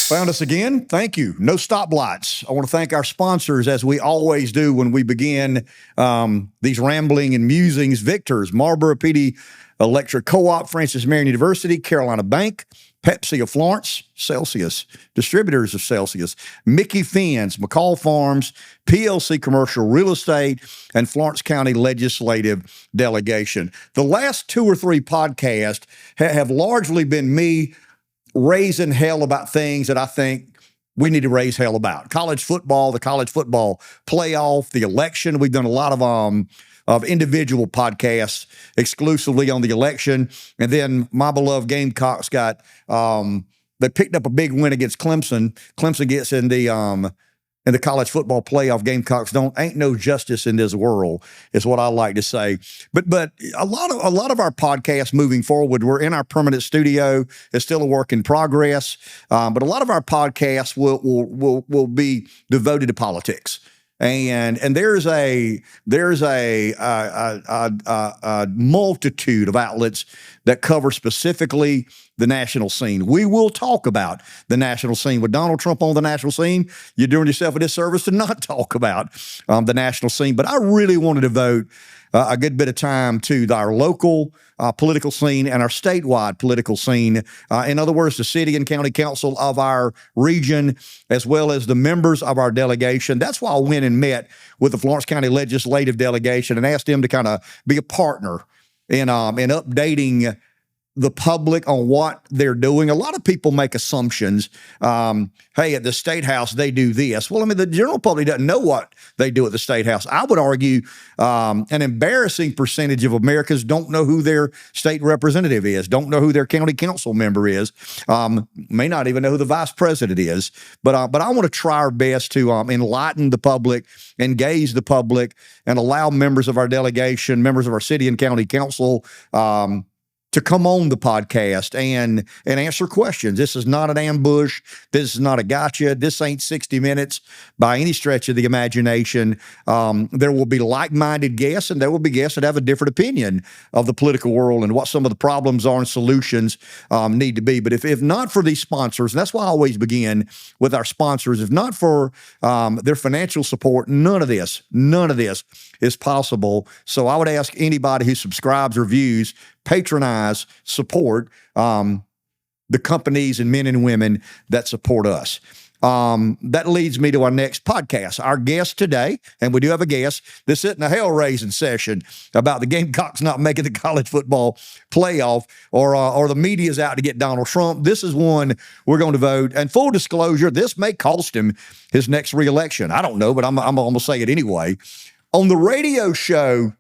Found us again. Thank you. No stoplights. I want to thank our sponsors, as we always do when we begin these rambling and musings. Victor's, Marlboro MPD Electric Cooperative, Francis Marion University, Carolina Bank, Pepsi of Florence, Celsius, distributors of Celsius, Micky Fins, McCall Farms, PLC Commercial Real Estate, and Florence County Legislative Delegation. The last 2 or 3 podcasts have largely been me raising hell about things that I think we need to raise hell about. College football, the college football playoff, the election. We've done a lot of individual podcasts exclusively on the election. And then my beloved Gamecocks got, they picked up a big win against Clemson. Clemson gets in the college football playoff. Gamecocks ain't no justice in this world, is what I like to say. But a lot of our podcasts moving forward, we're in our permanent studio. It's still a work in progress. But a lot of our podcasts will be devoted to politics. And there's a multitude of outlets that cover specifically the national scene. We will talk about the national scene. With Donald Trump on the national scene, you're doing yourself a disservice to not talk about the national scene. But I really want to devote a good bit of time to our local political scene and our statewide political scene. In other words, the city and county council of our region, as well as the members of our delegation. That's why I went and met with the Florence County Legislative Delegation and asked them to kind of be a partner in updating the public on what they're doing. A lot of people make assumptions. Hey, at the State House, they do this. Well, I mean, the general public doesn't know what they do at the State House. I would argue an embarrassing percentage of Americans don't know who their state representative is, don't know who their county council member is, may not even know who the vice president is. But I want to try our best to enlighten the public, engage the public, and allow members of our delegation, members of our city and county council, to come on the podcast and answer questions. This is not an ambush. This is not a gotcha. This ain't 60 Minutes by any stretch of the imagination. There will be like-minded guests, and there will be guests that have a different opinion of the political world and what some of the problems are and solutions need to be. But if not for these sponsors, and that's why I always begin with our sponsors, if not for their financial support, none of this is possible. So I would ask anybody who subscribes or views, patronize, support the companies and men and women that support us. That leads me to our next podcast. Our guest today, and we do have a guest, this isn't a hell-raising session about the Gamecocks not making the college football playoff or the media's out to get Donald Trump. This is one we're going to vote. And full disclosure, this may cost him his next reelection. I don't know, but I'm going to say it anyway. On the radio show,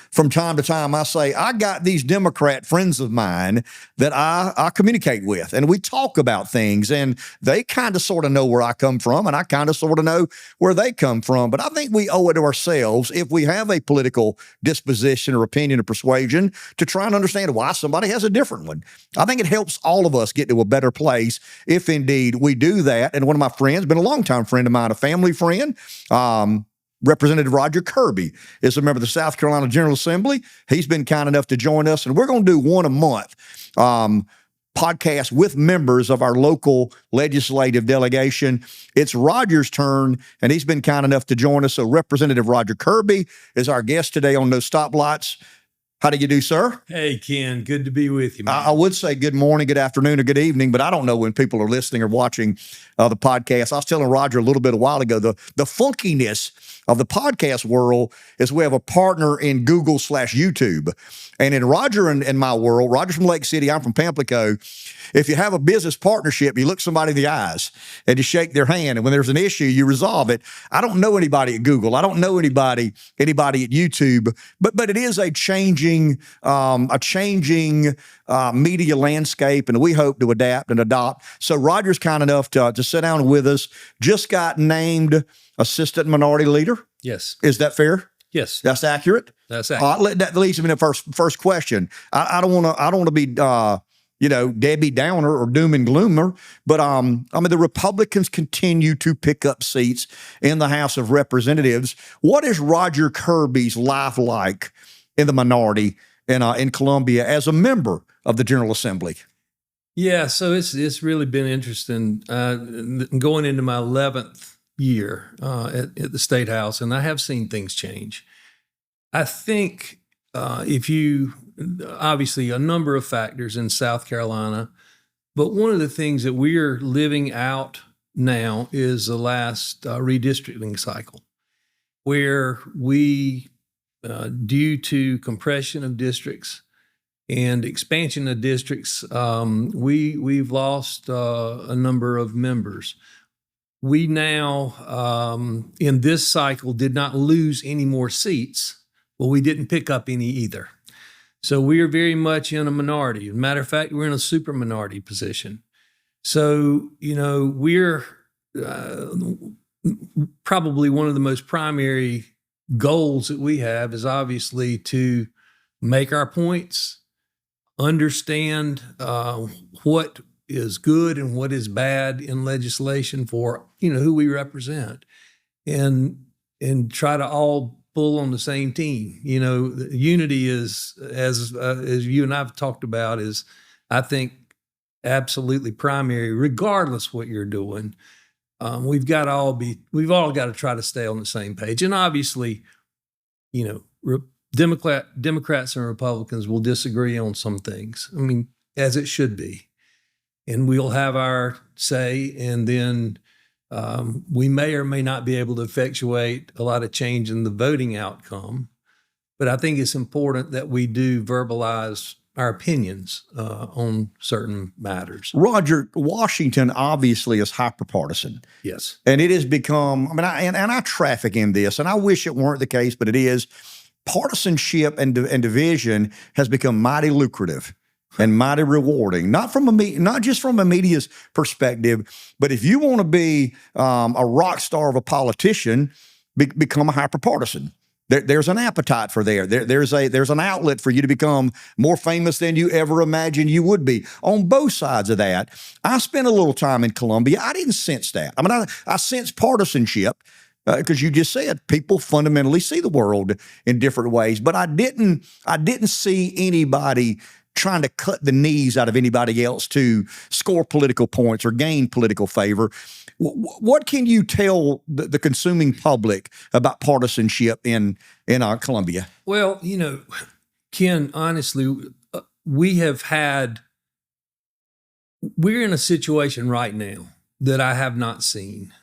from time to time, I say, I got these Democrat friends of mine that I communicate with, and we talk about things, and they kind of sort of know where I come from, and I kind of sort of know where they come from. But I think we owe it to ourselves, if we have a political disposition or opinion or persuasion, to try and understand why somebody has a different one. I think it helps all of us get to a better place if indeed we do that. And one of my friends, been a longtime friend of mine, a family friend, Representative Roger Kirby is a member of the South Carolina General Assembly. He's been kind enough to join us, and we're going to do one a month podcast with members of our local legislative delegation. It's Roger's turn, and he's been kind enough to join us. So Representative Roger Kirby is our guest today on No Stoplights. How do you do, sir? Hey, Ken. Good to be with you, man. I would say good morning, good afternoon, or good evening, but I don't know when people are listening or watching the podcast. I was telling Roger a little bit a while ago, the funkiness of the podcast world is we have a partner in Google/YouTube. And in Roger and my world, Roger's from Lake City, I'm from Pamplico. If you have a business partnership, you look somebody in the eyes and you shake their hand. And when there's an issue, you resolve it. I don't know anybody at Google. I don't know anybody at YouTube, but it is a changing media landscape, and we hope to adapt and adopt. So Roger's kind enough to sit down with us. Just got named Assistant Minority Leader. Yes. Is that fair? Yes. That's accurate? That's accurate. That leads me to the first question. I don't want to be Debbie Downer or doom and gloomer, but the Republicans continue to pick up seats in the House of Representatives. What is Roger Kirby's life like in the minority in Columbia as a member of the General Assembly? Yeah, so it's really been interesting. Going into my 11th year at the State House, and I have seen things change. I think if you obviously a number of factors in South Carolina, but one of the things that we're living out now is the last redistricting cycle, where we, due to compression of districts and expansion of districts, we've lost a number of members. We now, in this cycle, did not lose any more seats, but we didn't pick up any either. So we are very much in a minority. As a matter of fact, we're in a super minority position. So, we're probably one of the most primary goals that we have is obviously to make our points, understand what is good and what is bad in legislation for who we represent, and try to all pull on the same team. Unity is, as you and I've talked about, is I think absolutely primary, regardless what you're doing. We've all got to try to stay on the same page, and obviously, Democrats and Republicans will disagree on some things. I mean, as it should be. And we'll have our say, and then we may or may not be able to effectuate a lot of change in the voting outcome. But I think it's important that we do verbalize our opinions on certain matters. Roger, Washington obviously is hyperpartisan. Yes. And it has become, I traffic in this, and I wish it weren't the case, but it is. Partisanship and division has become mighty lucrative and mighty rewarding, not just from a media's perspective, but if you want to be a rock star of a politician, become a hyperpartisan. There's an appetite for there's an outlet for you to become more famous than you ever imagined you would be. On both sides of that, I spent a little time in Columbia. I didn't sense that. I sense partisanship. Because you just said people fundamentally see the world in different ways, but I didn't see anybody trying to cut the knees out of anybody else to score political points or gain political favor. What can you tell the consuming public about partisanship in Columbia? Well, Ken, honestly, we're in a situation right now that I have not seen.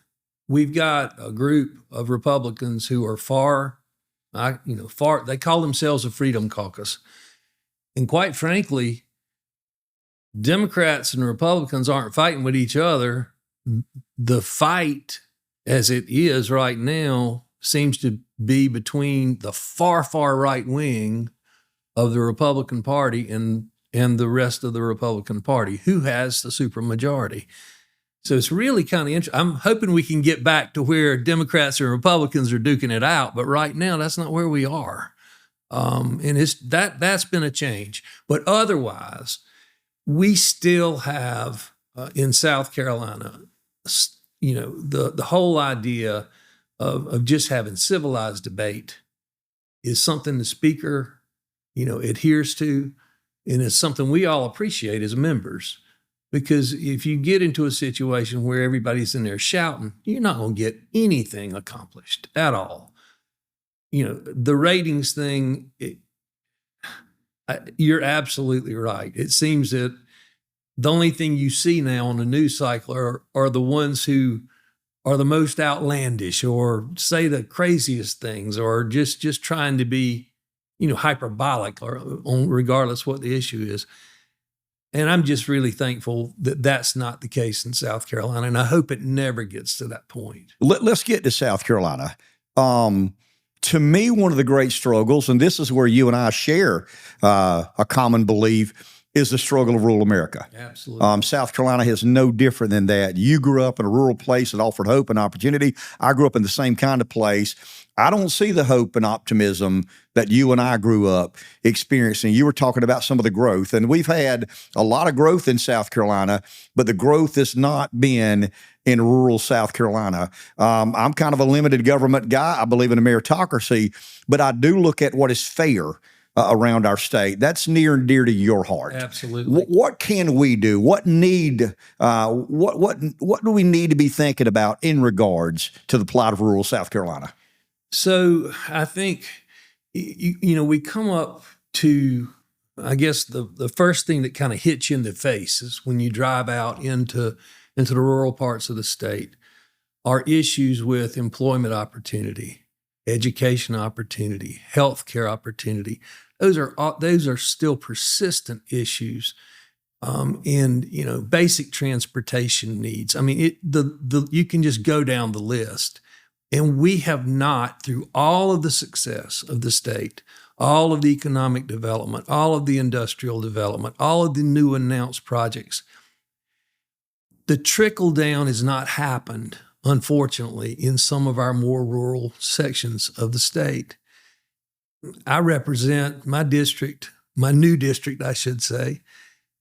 We've got a group of Republicans who are far, they call themselves a Freedom Caucus. And quite frankly, Democrats and Republicans aren't fighting with each other. The fight, as it is right now, seems to be between the far, far right wing of the Republican Party and the rest of the Republican Party, who has the supermajority. So it's really kind of interesting. I'm hoping we can get back to where Democrats and Republicans are duking it out, but right now that's not where we are. And that's been a change. But otherwise, we still have in South Carolina, the whole idea of just having civilized debate is something the speaker, adheres to, and it's something we all appreciate as members. Because if you get into a situation where everybody's in there shouting, you're not going to get anything accomplished at all. The ratings thing, you're absolutely right. It seems that the only thing you see now on the news cycle are the ones who are the most outlandish or say the craziest things or just trying to be, hyperbolic or regardless what the issue is. And I'm just really thankful that that's not the case in South Carolina, and I hope it never gets to that point. Let's get to South Carolina. To me, one of the great struggles, and this is where you and I share a common belief, is the struggle of rural America. Absolutely. South Carolina is no different than that. You grew up in a rural place that offered hope and opportunity. I grew up in the same kind of place. I don't see the hope and optimism that you and I grew up experiencing. You were talking about some of the growth, and we've had a lot of growth in South Carolina, but the growth has not been in rural South Carolina. I'm kind of a limited government guy. I believe in a meritocracy, but I do look at what is fair around our state. That's near and dear to your heart. Absolutely. What can we do? What do we need to be thinking about in regards to the plight of rural South Carolina? So I think, we come up to, I guess, the first thing that kind of hits you in the face is when you drive out into the rural parts of the state are issues with employment opportunity, education opportunity, healthcare opportunity. Those are still persistent issues, and basic transportation needs. I mean, you can just go down the list, and we have not, through all of the success of the state, all of the economic development, all of the industrial development, all of the new announced projects, the trickle down has not happened, unfortunately, in some of our more rural sections of the state. I represent my district, my new district, I should say.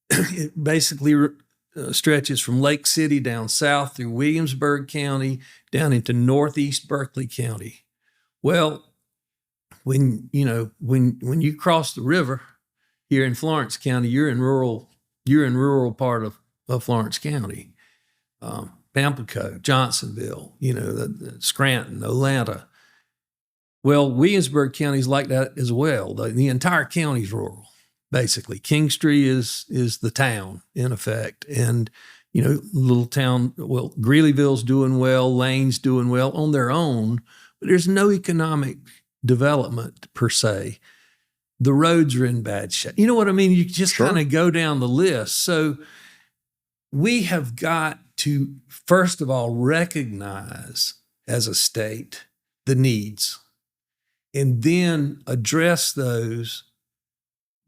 It basically stretches from Lake City down south through Williamsburg County down into northeast Berkeley County. Well, when you cross the river here in Florence County, you're in rural part of Florence County. Pamplico, Johnsonville, Scranton, Atlanta. Well, Williamsburg County is like that as well. The entire county is rural, basically. Kingstree is the town, in effect. And, little town, well, Greeleyville's doing well, Lane's doing well on their own, but there's no economic development per se. The roads are in bad shape. You know what I mean? You just kind of go down the list. So we have got to, first of all, recognize as a state the needs and then address those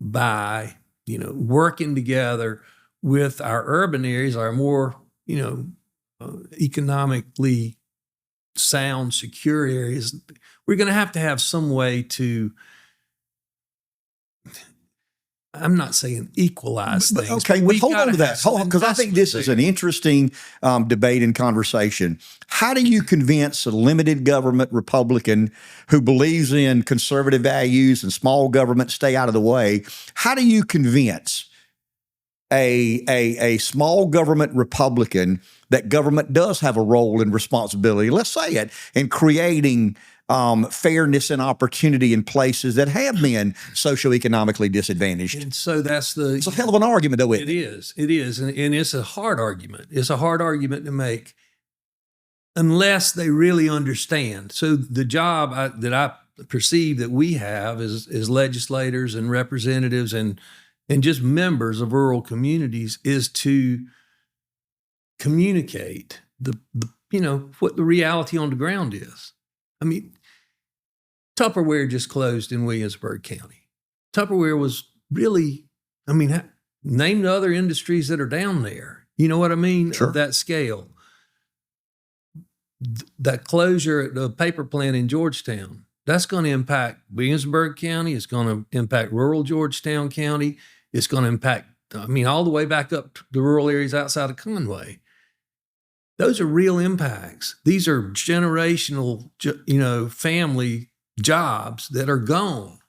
by, working together with our urban areas, our more, economically sound, secure areas. We're going to have some way to, I'm not saying equalize things. Okay, but hold on to that. Because I think this is an interesting debate and conversation. How do you convince a limited government Republican who believes in conservative values and small government, stay out of the way? How do you convince a small government Republican that government does have a role and responsibility, let's say it, in creating fairness and opportunity in places that have been socioeconomically disadvantaged? And so it's a hell of an argument, though. It is. And it's a hard argument. It's a hard argument to make unless they really understand. So the job that I perceive that we have as legislators and representatives and just members of rural communities is to communicate what the reality on the ground is. I mean, Tupperware just closed in Williamsburg County. Tupperware was really, name the other industries that are down there. You know what I mean? Sure. Of that scale. That closure at the paper plant in Georgetown, that's going to impact Williamsburg County. It's going to impact rural Georgetown County. It's going to impact, all the way back up to the rural areas outside of Conway. Those are real impacts. These are generational, family jobs that are gone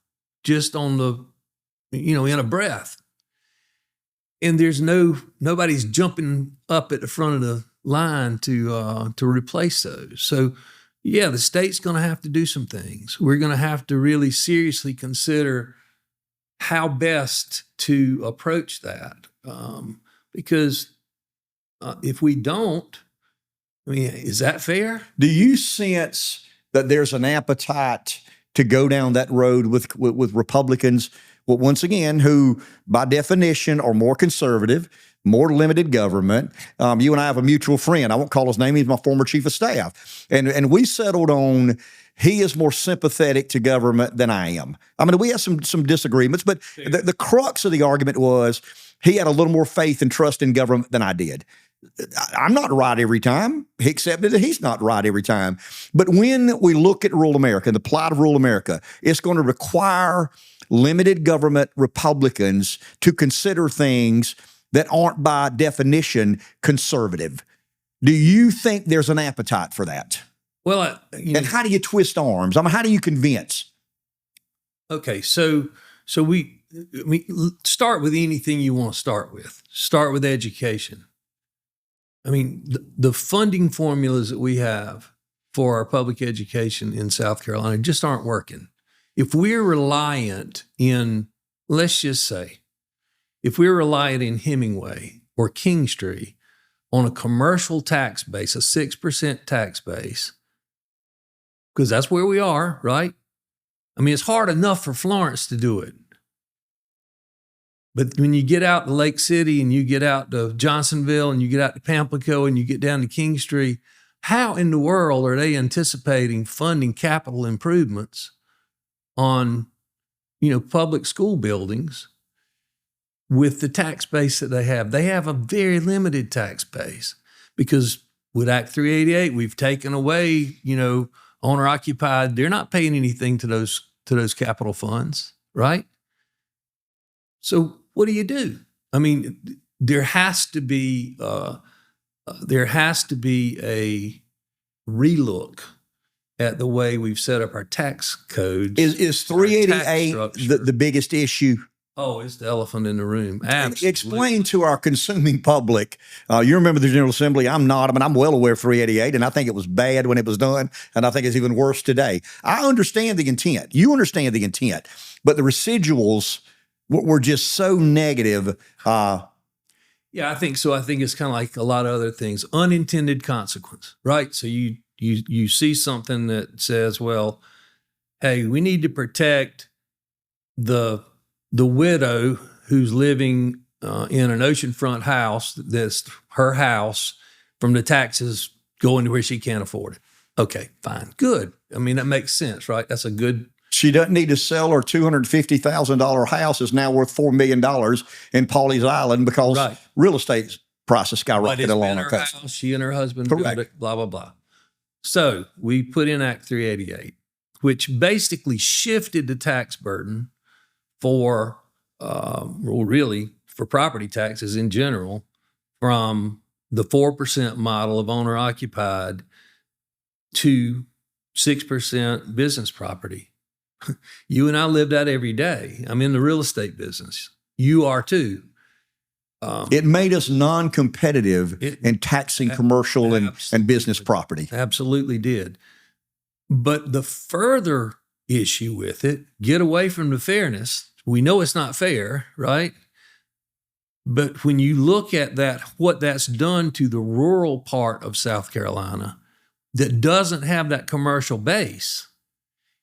just on the, in a breath. And there's nobody's jumping up at the front of the line to replace those. So, yeah, the state's going to have to do some things. We're going to have to really seriously consider how best to approach that, because if we don't, is that fair? Do you sense that there's an appetite to go down that road with Republicans, well, once again, who by definition are more conservative, more limited government? You and I have a mutual friend. I won't call his name. He's my former chief of staff. And we settled on he is more sympathetic to government than I am. We have some disagreements, but the crux of the argument was he had a little more faith and trust in government than I did. I'm not right every time. He accepted that he's not right every time. But when we look at rural America and the plight of rural America, it's going to require limited government Republicans to consider things that aren't by definition conservative. Do you think there's an appetite for that? Well, and how do you twist arms? How do you convince? Okay, so So start with anything you want to start with. Start with education. I mean, the funding formulas that we have for our public education in South Carolina just aren't working. If we're reliant in, let's just say, if we're reliant in Hemingway or Kingstree on a commercial tax base, a 6% tax base, because that's where we are, right? I mean, it's hard enough for Florence to do it. But when you get out to Lake City and you get out to Johnsonville and you get out to Pamplico and you get down to Kingstree, how in the world are they anticipating funding capital improvements on, public school buildings with the tax base that they have? They have a very limited tax base because with Act 388, we've taken away, owner occupied. They're not paying anything to those capital funds, right? So what do you do? I mean, there has to be a relook at the way we've set up our tax codes. Is 388 the biggest issue? Oh, it's the elephant in the room. Absolutely. Explain to our consuming public. You remember the General Assembly. I'm not. I mean, I'm well aware of 388, and I think it was bad when it was done, and I think it's even worse today. I understand the intent. You understand the intent, but the residuals were just so negative. Yeah, I think so. I think it's kind of like a lot of other things. Unintended consequence, right? So you see something that says, well, hey, we need to protect the widow who's living in an oceanfront house that's her house from the taxes going to where she can't afford it. Okay, fine, good. I mean, that makes sense, right? That's a good. She doesn't need to sell her $250,000 house is now worth $4 million in Pawleys Island because real estate prices skyrocketed along her coast. House, she and her husband built it, blah, blah, blah. So we put in Act 388, which basically shifted the tax burden for, really for property taxes in general from the 4% model of owner occupied to 6% business property. You and I live that every day. I'm in the real estate business. You are too. It made us non-competitive in taxing commercial and business property. Absolutely did. But the further issue with it, get away from the fairness. We know it's not fair, right? But when you look at that, what that's done to the rural part of South Carolina that doesn't have that commercial base,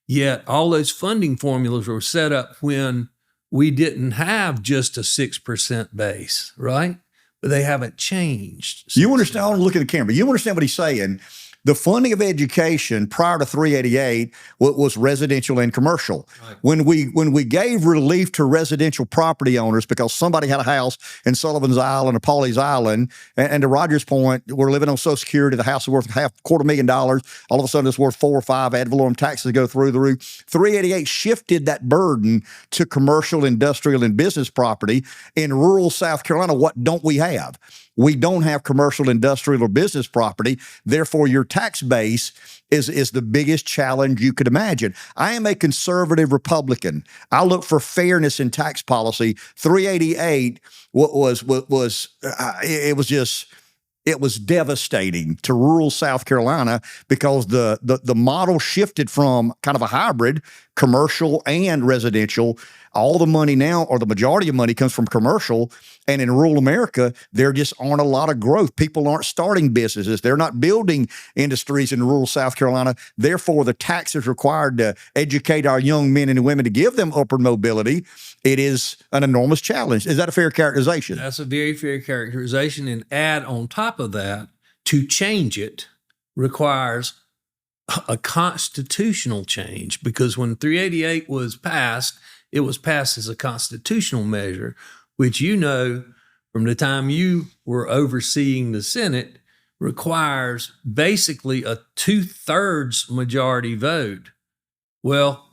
yet all those funding formulas were set up when we didn't have just a 6% base, right? But they haven't changed. You understand? I want to look at the camera. You understand what he's saying? The funding of education prior to 388 was residential and commercial. Right. When we gave relief to residential property owners because somebody had a house in Sullivan's Island or Pawleys Island, and to Roger's point, we're living on Social Security, the house is worth $250,000, all of a sudden it's worth 4 or 5, ad valorem taxes go through the roof. 388 shifted that burden to commercial, industrial, and business property. In rural South Carolina, what don't we have? We don't have commercial, industrial, or business property. Therefore, your tax base is the biggest challenge you could imagine. I am a conservative Republican. I look for fairness in tax policy. 388 it was devastating to rural South Carolina because the model shifted from kind of a hybrid, commercial and residential. All the money now, or the majority of money, comes from commercial. And in rural America, there just aren't a lot of growth. People aren't starting businesses. They're not building industries in rural South Carolina. Therefore, the taxes required to educate our young men and women to give them upward mobility, it is an enormous challenge. Is that a fair characterization? That's a very fair characterization. And add on top of that, to change it requires a constitutional change, because when 388 was passed, it was passed as a constitutional measure, which, from the time you were overseeing the Senate, requires basically a 2/3 majority vote. Well,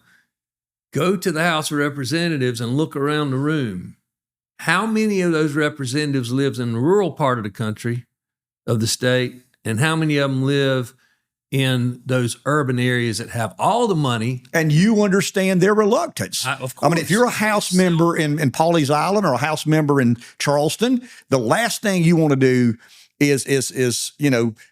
go to the House of Representatives and look around the room. How many of those representatives lives in the rural part of the country, of the state, and how many of them live in those urban areas that have all the money. And you understand their reluctance. Of course. I mean, if you're a House member in Pawleys Island or a House member in Charleston, the last thing you want to do is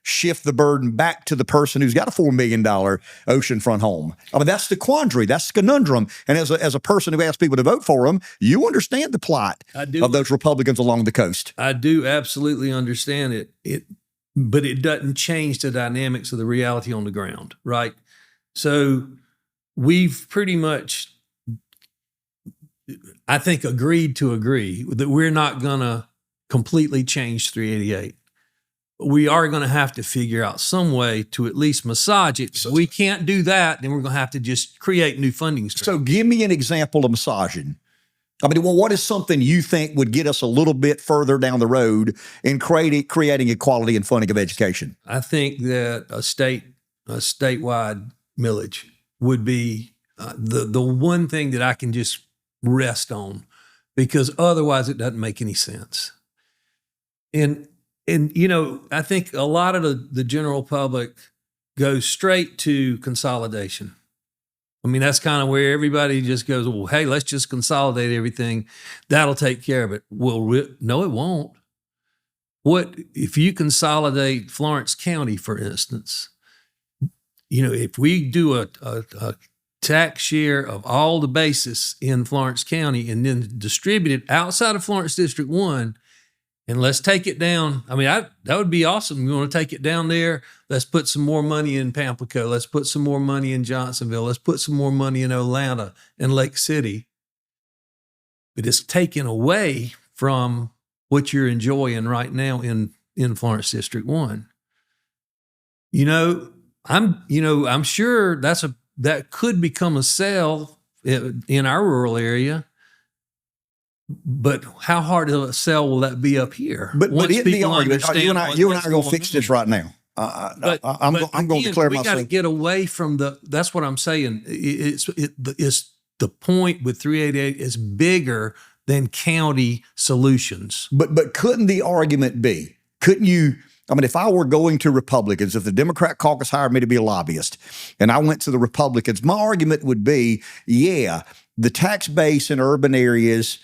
shift the burden back to the person who's got a $4 million oceanfront home. I mean, that's the quandary. That's the conundrum. And as a person who asks people to vote for them, you understand the plight of those Republicans along the coast. I do absolutely understand it. But it doesn't change the dynamics of the reality on the ground, right? So we've pretty much, I think, agreed to agree that we're not going to completely change 388. We are going to have to figure out some way to at least massage it. So we can't do that, then we're going to have to just create new funding streams. So give me an example of massaging. I mean, well, what is something you think would get us a little bit further down the road in creating equality and funding of education? I think that a statewide millage would be the one thing that I can just rest on, because otherwise it doesn't make any sense. And I think a lot of the general public goes straight to consolidation. I mean, that's kind of where everybody just goes, well, hey, let's just consolidate everything. That'll take care of it. Well, no, it won't. What if you consolidate Florence County, for instance? If we do a tax share of all the basis in Florence County and then distribute it outside of Florence District 1, and let's take it down. I mean, that would be awesome. We want to take it down there. Let's put some more money in Pamplico. Let's put some more money in Johnsonville. Let's put some more money in Atlanta and Lake City. But it's taken away from what you're enjoying right now in Florence District 1. I'm sure that could become a sell in our rural area. But how hard of a sell will that be up here? But in the argument, you and I are going to fix this right now. I'm going to declare myself. We got to get away from that's what I'm saying. It's the point with 388 is bigger than county solutions. But couldn't the argument be, if I were going to Republicans, if the Democrat caucus hired me to be a lobbyist and I went to the Republicans, my argument would be, the tax base in urban areas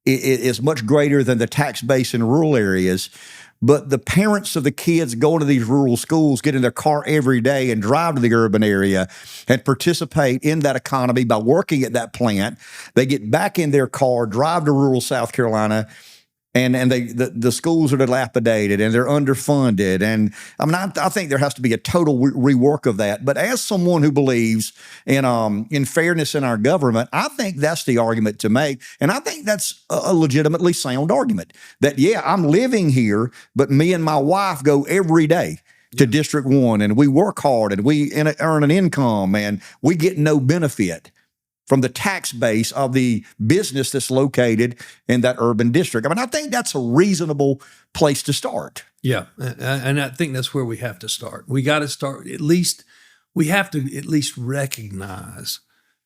is much greater than the tax base in rural areas. But the parents of the kids going to these rural schools get in their car every day and drive to the urban area and participate in that economy by working at that plant. They get back in their car, drive to rural South Carolina, and the schools are dilapidated and they're underfunded. And I think there has to be a total rework of that. But as someone who believes in fairness in our government, I think that's the argument to make. And I think that's a legitimately sound argument that, I'm living here, but me and my wife go every day to District 1 and we work hard and we earn an income and we get no benefit from the tax base of the business that's located in that urban district. I think that's a reasonable place to start. Yeah, and I think that's where we have to start. We got to start we have to at least recognize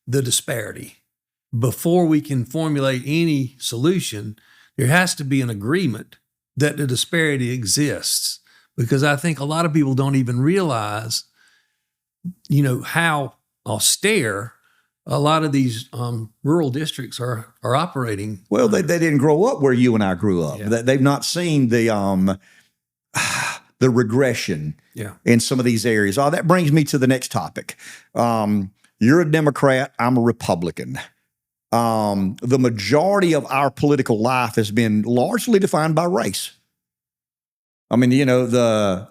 the disparity. Before we can formulate any solution, there has to be an agreement that the disparity exists, because I think a lot of people don't even realize, how austere a lot of these rural districts are operating. Well, they didn't grow up where you and I grew up. Yeah. They've not seen the regression in some of these areas. Oh, that brings me to the next topic. You're a Democrat. I'm a Republican. The majority of our political life has been largely defined by race. The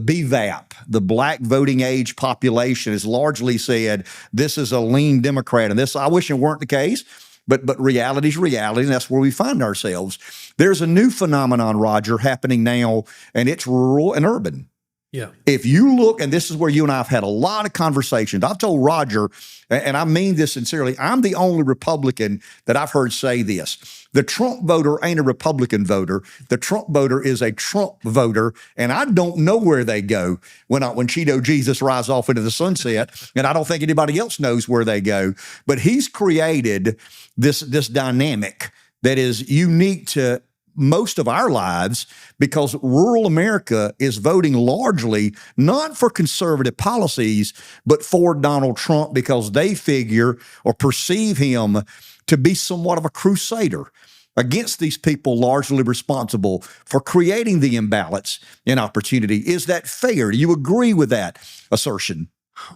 BVAP, the black voting age population, has largely said this is a lean Democrat. And I wish it weren't the case, but reality's reality, and that's where we find ourselves. There's a new phenomenon, Roger, happening now, and it's rural and urban. Yeah. If you look, and this is where you and I have had a lot of conversations. I've told Roger, and I mean this sincerely, I'm the only Republican that I've heard say this. The Trump voter ain't a Republican voter. The Trump voter is a Trump voter, and I don't know where they go when Cheeto Jesus rides off into the sunset, and I don't think anybody else knows where they go. But he's created this dynamic that is unique to most of our lives because rural America is voting largely not for conservative policies, but for Donald Trump because they figure or perceive him to be somewhat of a crusader against these people largely responsible for creating the imbalance in opportunity. Is that fair? Do you agree with that assertion?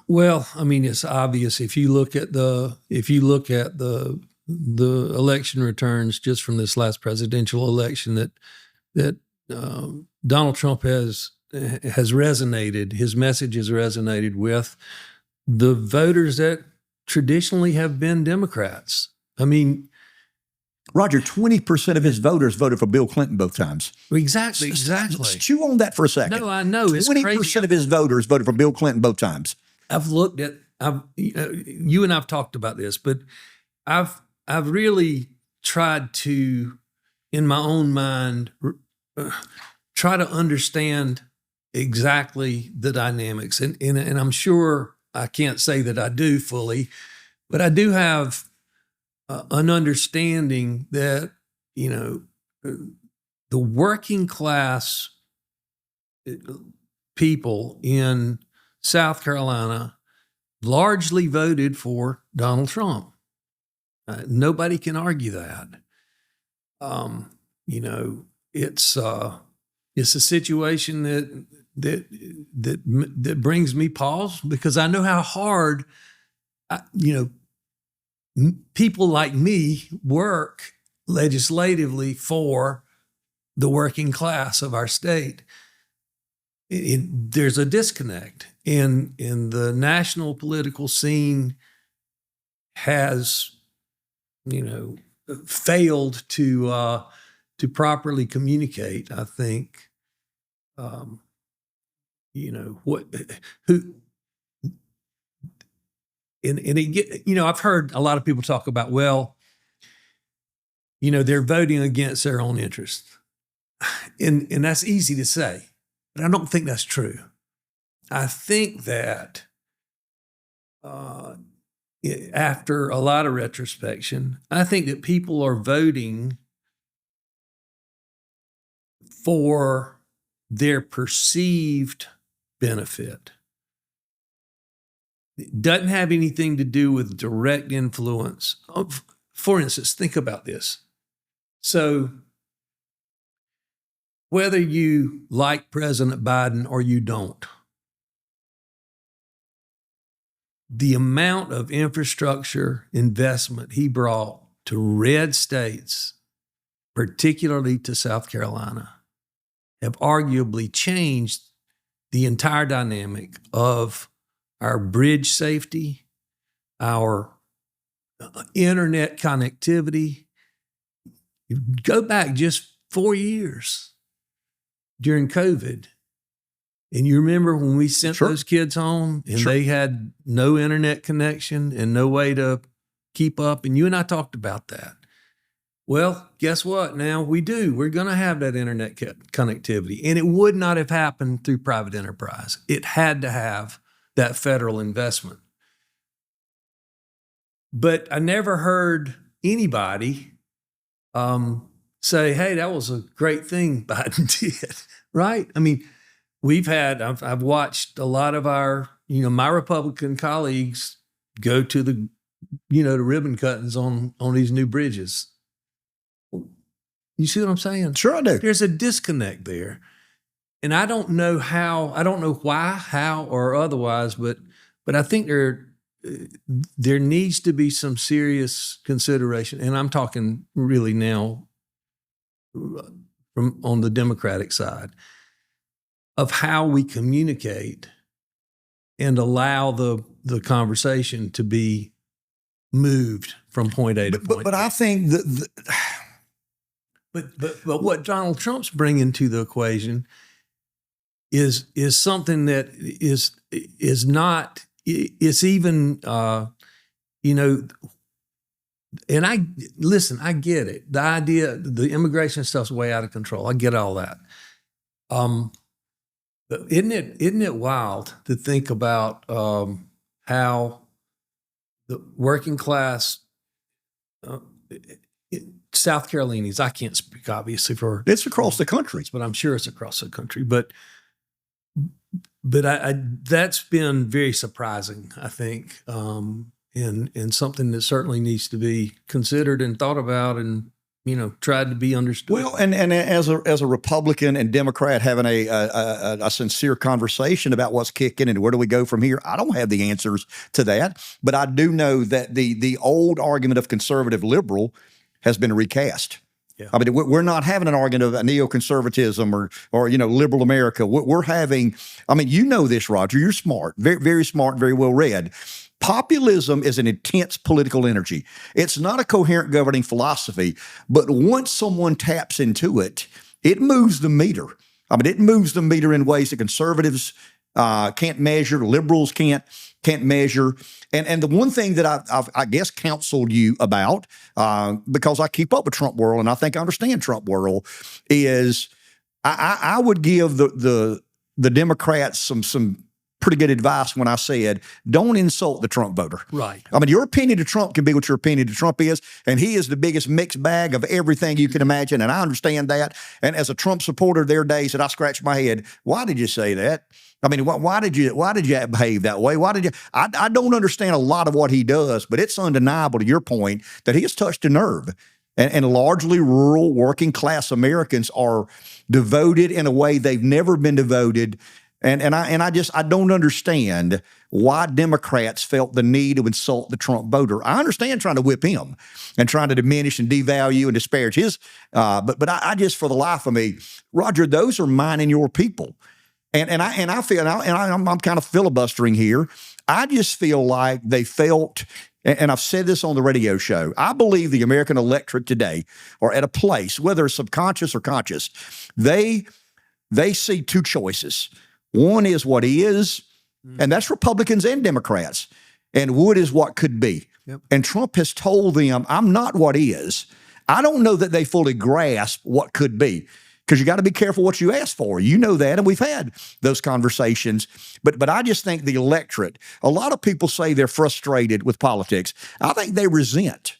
Well, I mean, it's obvious if you look at the election returns just from this last presidential election that Donald Trump has resonated. His message has resonated with the voters that traditionally have been Democrats. I mean, Roger, 20% of his voters voted for Bill Clinton both times. exactly. Let's chew on that for a second. No, I know it's 20% crazy. of his voters voted for Bill Clinton both times. You and I've talked about this, but I've really tried to, in my own mind, try to understand exactly the dynamics. And I'm sure I can't say that I do fully, but I do have an understanding that, the working class people in South Carolina largely voted for Donald Trump. Nobody can argue that. It's a situation that brings me pause because I know how hard, people like me work legislatively for the working class of our state. There's a disconnect, and the national political scene has, failed to properly communicate. I think, I've heard a lot of people talk about, they're voting against their own interests, and that's easy to say. But I don't think that's true. I think that after a lot of retrospection, I think that people are voting for their perceived benefit. It doesn't have anything to do with direct influence. For instance, think about this. So, whether you like President Biden or you don't, the amount of infrastructure investment he brought to red states, particularly to South Carolina, have arguably changed the entire dynamic of our bridge safety, our internet connectivity. You go back just 4 years during COVID, and you remember when we sent those kids home and they had no internet connection and no way to keep up, and you and I talked about that. Well, guess what? Now we do. We're going to have that internet connectivity, and it would not have happened through private enterprise. It had to have that federal investment. But I never heard anybody say, hey, that was a great thing Biden did, right? I mean, I've watched a lot of our, my Republican colleagues go to the ribbon cuttings on these new bridges. You see what I'm saying? Sure I do. There's a disconnect there. And I don't know why, how, or otherwise, but I think there needs to be some serious consideration, and I'm talking really now from on the Democratic side, of how we communicate and allow the conversation to be moved from point A to point B. But I think that But what Donald Trump's bringing to the equation is something that is not. It's even and I get it. The idea, the immigration stuff's way out of control. I get all that. But isn't it wild to think about how the working class South Carolinians, I can't speak obviously for It's across the country. but I'm sure it's across the country. But I that's been very surprising, I think, and something that certainly needs to be considered and thought about, and tried to be understood. Well, and as a Republican and Democrat having a sincere conversation about what's kicking and where do we go from here, I don't have the answers to that, but I do know that the old argument of conservative liberal has been recast. Yeah. I mean, we're not having an argument of neoconservatism or liberal America. We're having, I mean, you know this, Roger. You're smart, very, very smart, very well read. Populism is an intense political energy. It's not a coherent governing philosophy, but once someone taps into it, it moves the meter. I mean, it moves the meter in ways that conservatives can't measure, liberals can't measure. And the one thing that I've I guess counseled you about, because I keep up with Trump world and I think I understand Trump world, is I would give the Democrats some pretty good advice when I said, don't insult the Trump voter. Right. I mean, your opinion of Trump can be what your opinion of Trump is, and he is the biggest mixed bag of everything you can imagine, and I understand that. And as a Trump supporter, there are days that I scratch my head. Why did you say that? I mean, why did you behave that way? Why did you? I don't understand a lot of what he does, but it's undeniable, to your point, that he has touched a nerve. And largely rural working class Americans are devoted in a way they've never been devoted. And I don't understand why Democrats felt the need to insult the Trump voter. I understand trying to whip him and trying to diminish and devalue and disparage his, but I just, for the life of me, Roger, those are mine and your people. And I feel, I'm kind of filibustering here. I just feel like they felt, and I've said this on the radio show, I believe the American electorate today are at a place, whether it's subconscious or conscious, they see two choices. One is what is, and that's Republicans and Democrats, and would is what could be. Yep. And Trump has told them, I'm not what is. I don't know that they fully grasp what could be, because you got to be careful what you ask for. You know that, and we've had those conversations. But I just think the electorate, a lot of people say they're frustrated with politics. I think they resent.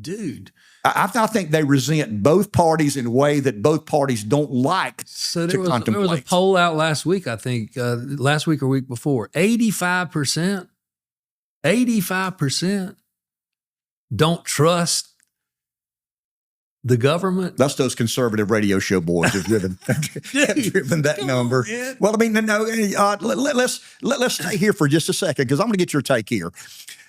Dude. I think they resent both parties in a way that both parties don't like So to contemplate. there was a poll out last week, I think, last week or week before. 85% don't trust the government. That's those conservative radio show boys have driven that number. On, well, I mean, no. Let's stay here for just a second, because I'm going to get your take here.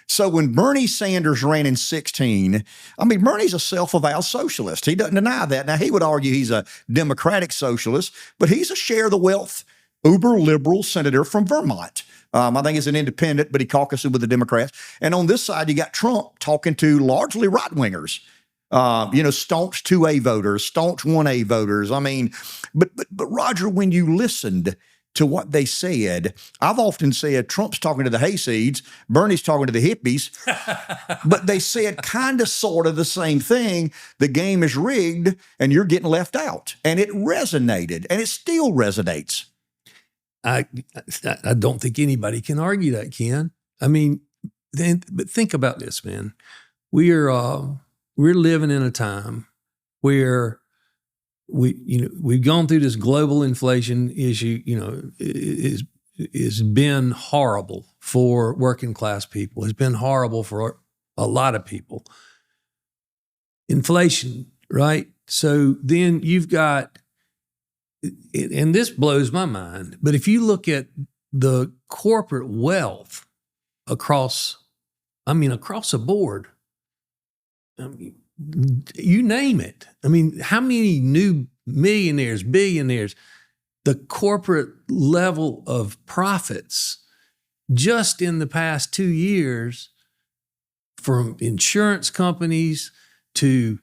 So when Bernie Sanders ran in 2016, I mean, Bernie's a self-avowed socialist. He doesn't deny that. Now, he would argue he's a democratic socialist, but he's a share the wealth, uber liberal senator from Vermont. I think he's an independent, but he caucuses with the Democrats. And on this side, you got Trump talking to largely right-wingers. Staunch 2A voters, staunch 1A voters. I mean, but Roger, when you listened to what they said, I've often said Trump's talking to the hayseeds, Bernie's talking to the hippies, but they said kind of sort of the same thing. The game is rigged and you're getting left out. And it resonated, and it still resonates. I don't think anybody can argue that, Ken. I mean, but think about this, man. We're living in a time where we've gone through this global inflation issue. It's been horrible for working class people. It's been horrible for a lot of people. Inflation, right? So then you've got, and this blows my mind, but if you look at the corporate wealth across the board, you name it. I mean, how many new millionaires, billionaires, the corporate level of profits just in the past 2 years, from insurance companies to,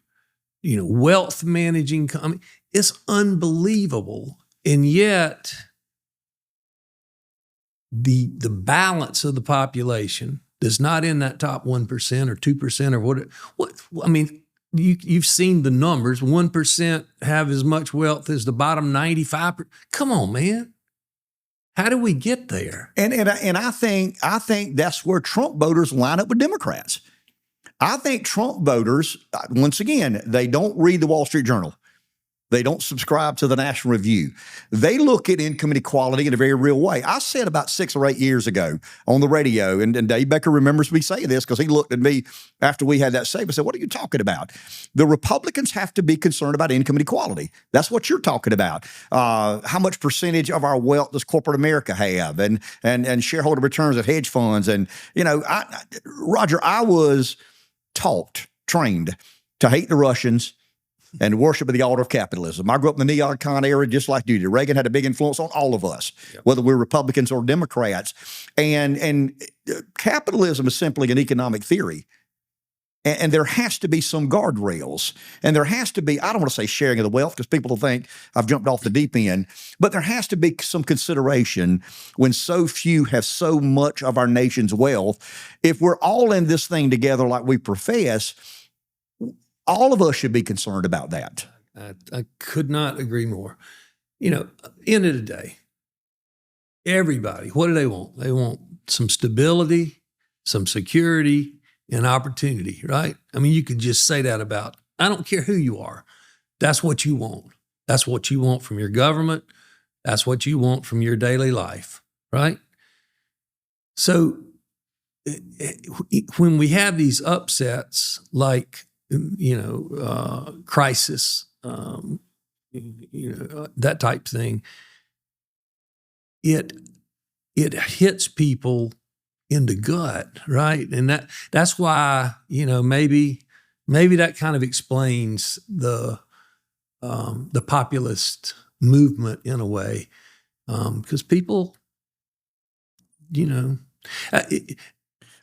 wealth managing. I mean, it's unbelievable. And yet the balance of the population that's not in that top 1% or 2% or what I mean, you've seen the numbers. 1% have as much wealth as the bottom 95%. Come on, man. How do we get there? And I think that's where Trump voters line up with Democrats. I think Trump voters, once again, they don't read the Wall Street Journal. They don't subscribe to the National Review. They look at income inequality in a very real way. I said about 6 or 8 years ago on the radio, and Dave Becker remembers me saying this because he looked at me after we had that segment and said, what are you talking about? The Republicans have to be concerned about income inequality. That's what you're talking about. How much percentage of our wealth does corporate America have, and shareholder returns of hedge funds? And, Roger, I was trained to hate the Russians and worship at the altar of capitalism. I grew up in the neocon era just like you did. Reagan had a big influence on all of us, whether we're Republicans or Democrats. And capitalism is simply an economic theory. And there has to be some guardrails. And there has to be, I don't want to say sharing of the wealth because people will think I've jumped off the deep end, but there has to be some consideration when so few have so much of our nation's wealth. If we're all in this thing together like we profess, all of us should be concerned about that. I could not agree more. End of the day, everybody, what do they want? They want some stability, some security, and opportunity, right? I mean, you could just say that about, I don't care who you are. That's what you want. That's what you want from your government. That's what you want from your daily life, right? So when we have these upsets like, crisis, that type thing, it hits people in the gut, right? And that's why, maybe that kind of explains the populist movement in a way, because people,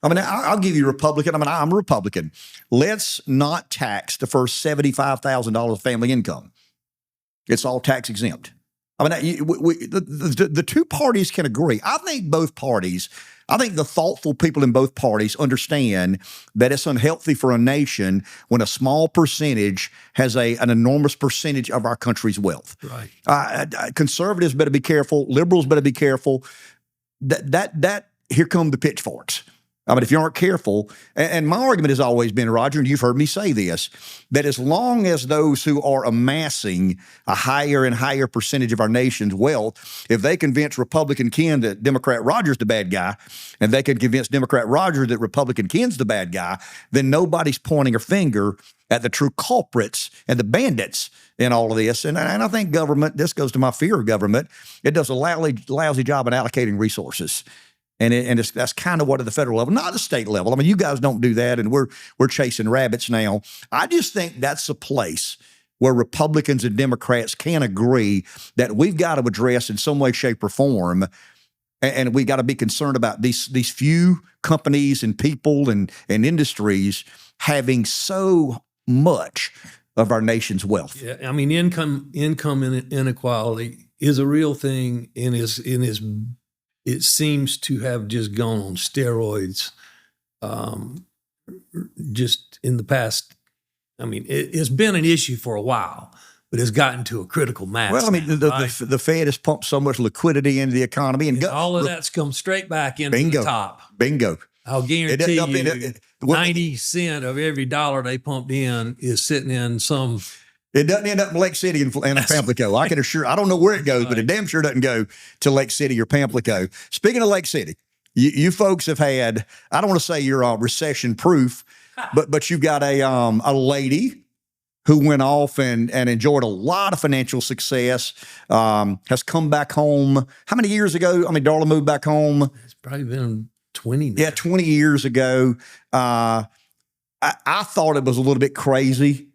I'll give you Republican. I'm a Republican. Let's not tax the first $75,000 of family income. It's all tax exempt. The two parties can agree. I think the thoughtful people in both parties understand that it's unhealthy for a nation when a small percentage has an enormous percentage of our country's wealth. Right. Conservatives better be careful. Liberals better be careful. That here come the pitchforks. If you aren't careful, and my argument has always been, Roger, and you've heard me say this, that as long as those who are amassing a higher and higher percentage of our nation's wealth, if they convince Republican Ken that Democrat Roger's the bad guy, and they can convince Democrat Roger that Republican Ken's the bad guy, then nobody's pointing a finger at the true culprits and the bandits in all of this. And I think government, this goes to my fear of government, it does a lousy job in allocating resources. And that's kind of what at the federal level, not the state level. You guys don't do that, and we're chasing rabbits now. I just think that's a place where Republicans and Democrats can agree that we've got to address in some way, shape, or form, and we got to be concerned about these few companies and people and industries having so much of our nation's wealth. Yeah, income inequality is a real thing, and it seems to have just gone on steroids just in the past. It's been an issue for a while, but it's gotten to a critical mass. Well, the Fed has pumped so much liquidity into the economy. And all of that's come straight back into the top. Bingo. I'll guarantee you 90 cents of every dollar they pumped in is sitting in some... It doesn't end up in Lake City and Pamplico. I can assure. I don't know where it goes, but it damn sure doesn't go to Lake City or Pamplico. Speaking of Lake City, you folks have had, I don't want to say you're recession proof, but you've got a lady who went off and enjoyed a lot of financial success, has come back home. How many years ago? Darla moved back home. It's probably been 20 now. Yeah, 20 years ago. I thought it was a little bit crazy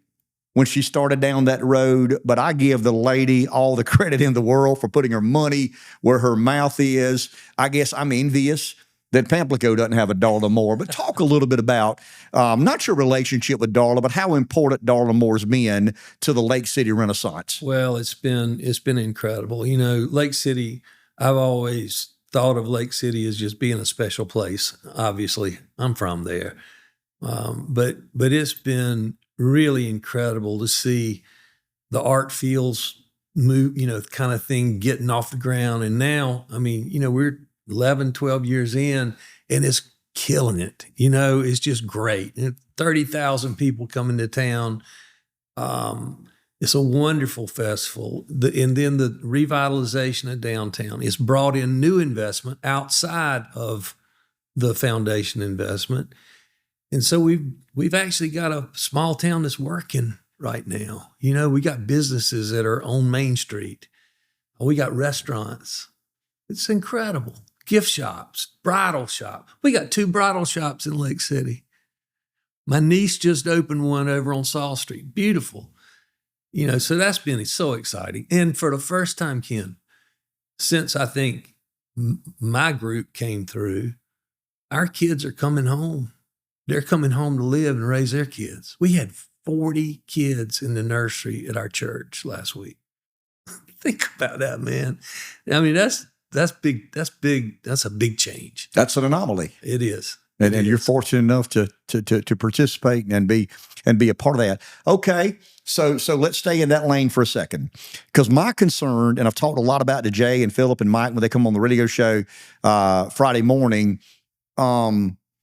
when she started down that road, but I give the lady all the credit in the world for putting her money where her mouth is. I guess I'm envious that Pamplico doesn't have a Darla Moore, but talk a little bit about not your relationship with Darla, but how important Darla Moore's been to the Lake City Renaissance. Well, it's been incredible. Lake City, I've always thought of Lake City as just being a special place. Obviously, I'm from there. But it's been really incredible to see the art fields move, kind of thing getting off the ground. And now, we're 11, 12 years in and it's killing it. It's just great. And 30,000 people coming to town. It's a wonderful festival. And then the revitalization of downtown. It's brought in new investment outside of the foundation investment. And so we've actually got a small town that's working right now. You know, we got businesses that are on Main Street. We got restaurants. It's incredible. Gift shops, bridal shop. We got 2 bridal shops in Lake City. My niece just opened one over on Saul Street. Beautiful. You know, so that's been so exciting. And for the first time, Ken, since I think my group came through, our kids are coming home. They're coming home to live and raise their kids. We had 40 kids in the nursery at our church last week. Think about that, man. I mean, that's big. That's big. That's a big change. That's an anomaly. It is. And you're fortunate enough to participate and be a part of that. Okay, so let's stay in that lane for a second, because my concern, and I've talked a lot about to Jay and Philip and Mike when they come on the radio show Friday morning.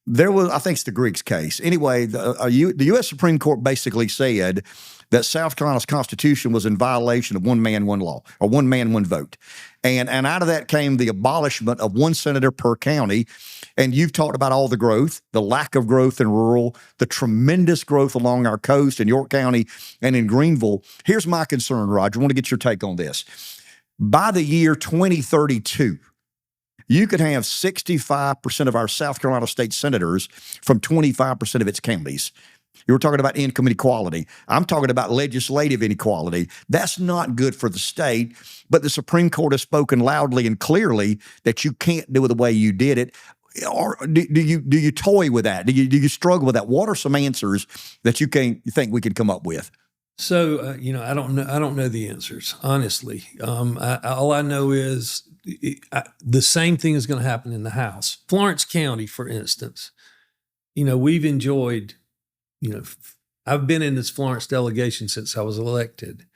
There was, I think it's the Griggs case. Anyway, the U.S. Supreme Court basically said that South Carolina's Constitution was in violation of one man, one law, or one man, one vote. And out of that came the abolishment of one senator per county. And you've talked about all the growth, the lack of growth in rural, the tremendous growth along our coast in York County and in Greenville. Here's my concern, Roger. I want to get your take on this. By the year 2032, you could have 65% of our South Carolina state senators from 25% of its counties. You were talking about income inequality. I'm talking about legislative inequality. That's not good for the state, but the Supreme Court has spoken loudly and clearly that you can't do it the way you did it. Or do you toy with that? Do you struggle with that? What are some answers that you think we can come up with? So, I don't know the answers, honestly. All I know is the same thing is going to happen in the House. Florence County, for instance, we've enjoyed, I've been in this Florence delegation since I was elected.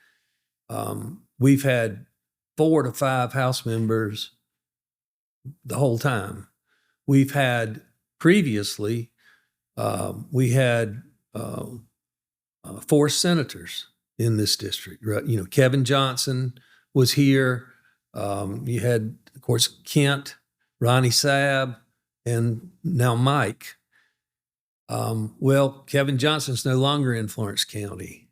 We've had 4 to 5 House members the whole time. We've had previously, we had 4 senators in this district. Right? Kevin Johnson was here. You had, of course, Kent, Ronnie Sabb, and now Mike. Well, Kevin Johnson's no longer in Florence County.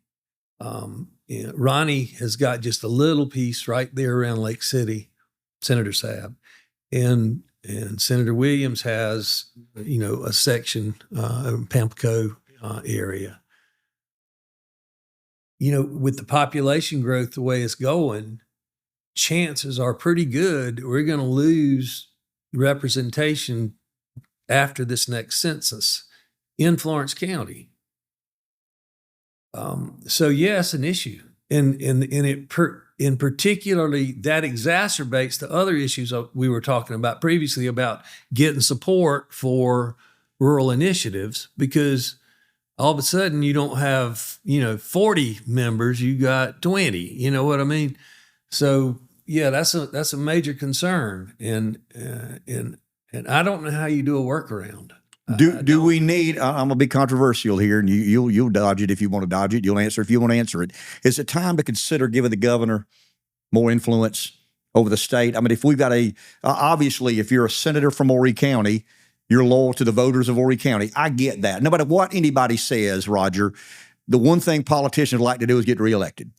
Ronnie has got just a little piece right there around Lake City, Senator Sabb. And Senator Williams has, a section of Pamplico area. With the population growth the way it's going, chances are pretty good we're going to lose representation after this next census in Florence County. So yes, an issue, and in particularly that exacerbates the other issues we were talking about previously about getting support for rural initiatives, because all of a sudden you don't have 40 members, you got 20. You know what I mean? So yeah, that's a major concern, and I don't know how you do a workaround. Do we need? I'm gonna be controversial here, and you'll dodge it if you want to dodge it. You'll answer if you want to answer it. Is it time to consider giving the governor more influence over the state? I mean, if we've got obviously, if you're a senator from Horry County, you're loyal to the voters of Horry County. I get that. No matter what anybody says, Roger, the one thing politicians like to do is get reelected.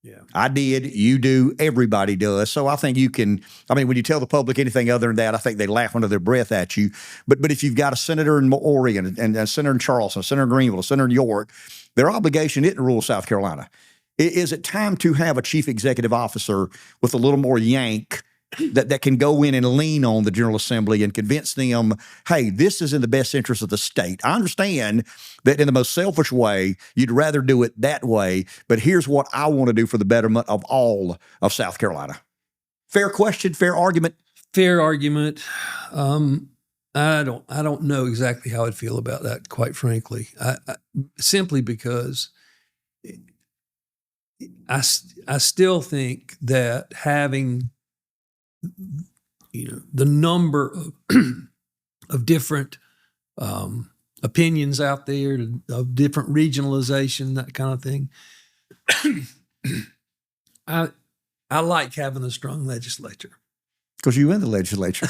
Yeah, I did. You do. Everybody does. So I think you can. I mean, when you tell the public anything other than that, I think they laugh under their breath at you. But if you've got a senator in Oregon and a senator in Charleston, a senator in Greenville, a senator in York, their obligation isn't to rule South Carolina. Is it time to have a chief executive officer with a little more yank that can go in and lean on the General Assembly and convince them, hey, this is in the best interest of the state? I understand that in the most selfish way, you'd rather do it that way, but here's what I want to do for the betterment of all of South Carolina. Fair question, fair argument. Fair argument. I don't know exactly how I'd feel about that, quite frankly. I simply because I still think that having the number of different opinions out there of different regionalization, that kind of thing. I like having a strong legislature. Because you in the legislature.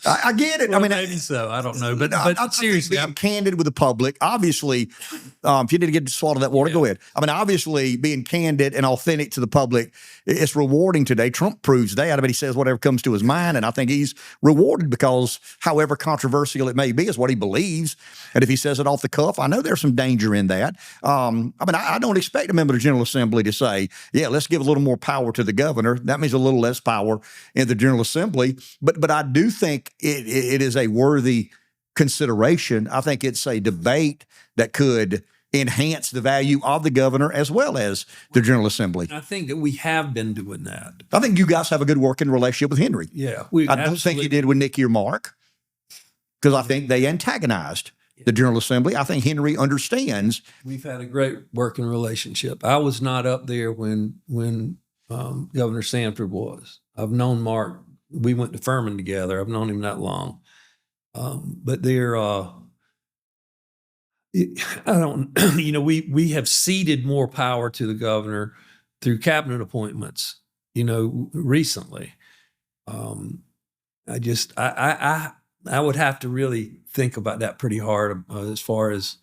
I get it. Well, I mean, maybe so. I don't know, but seriously, seriously, I'm candid with the public. Obviously, if you need to get to swallow that water, go ahead. I mean, obviously, being candid and authentic to the public, it's rewarding today. Trump proves that. I mean, he says whatever comes to his mind, and I think he's rewarded because, however controversial it may be, is what he believes. And if he says it off the cuff, I know there's some danger in that. I mean, I don't expect a member of the General Assembly to say, "Yeah, let's give a little more power to the governor." That means a little less power in the General Assembly. But I do think it is a worthy consideration. I think it's a debate that could enhance the value of the governor as well as the General Assembly. I think that we have been doing that. I think you guys have a good working relationship with Henry. Yeah. I don't think you did with Micky or Mark, because I think they antagonized the General Assembly. I think Henry understands. We've had a great working relationship. I was not up there when Governor Sanford was. I've known Mark. We went to Furman together. I've known him that long. But they're, I don't, we have ceded more power to the governor through cabinet appointments, recently. I would have to really think about that pretty hard as far as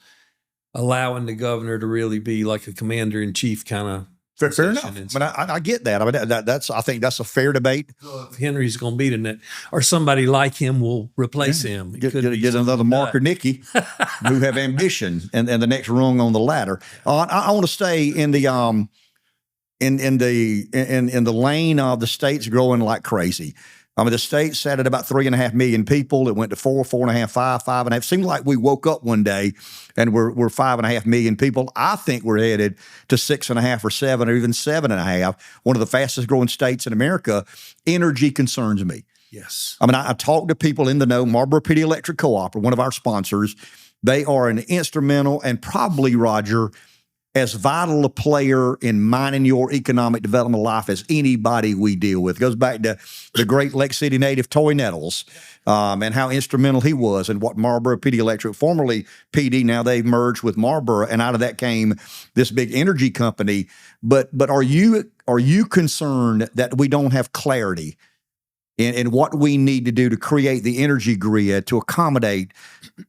allowing the governor to really be like a commander-in-chief kind of. Fair enough. But I get that. I mean, I think that's a fair debate. If Henry's going to be in it, or somebody like him will replace him. Get another Mark or Micky who have ambition and the next rung on the ladder. I want to stay in the in the lane of the states growing like crazy. I mean, the state sat at about 3.5 million people. It went to 4, 4.5, 5, 5.5. It seemed like we woke up one day and we're 5.5 million people. I think we're headed to 6.5 or 7 or even 7.5. One of the fastest growing states in America. Energy concerns me. Yes. I mean, I talk to people in the know. MPD Electric Cooperative, one of our sponsors, they are an instrumental and probably, Roger, as vital a player in mining your economic development life as anybody we deal with. It goes back to the great Lake City native Toy Nettles and how instrumental he was and what Marlboro PD Electric, formerly PD, now they've merged with Marlboro, and out of that came this big energy company. But are you concerned that we don't have clarity in what we need to do to create the energy grid to accommodate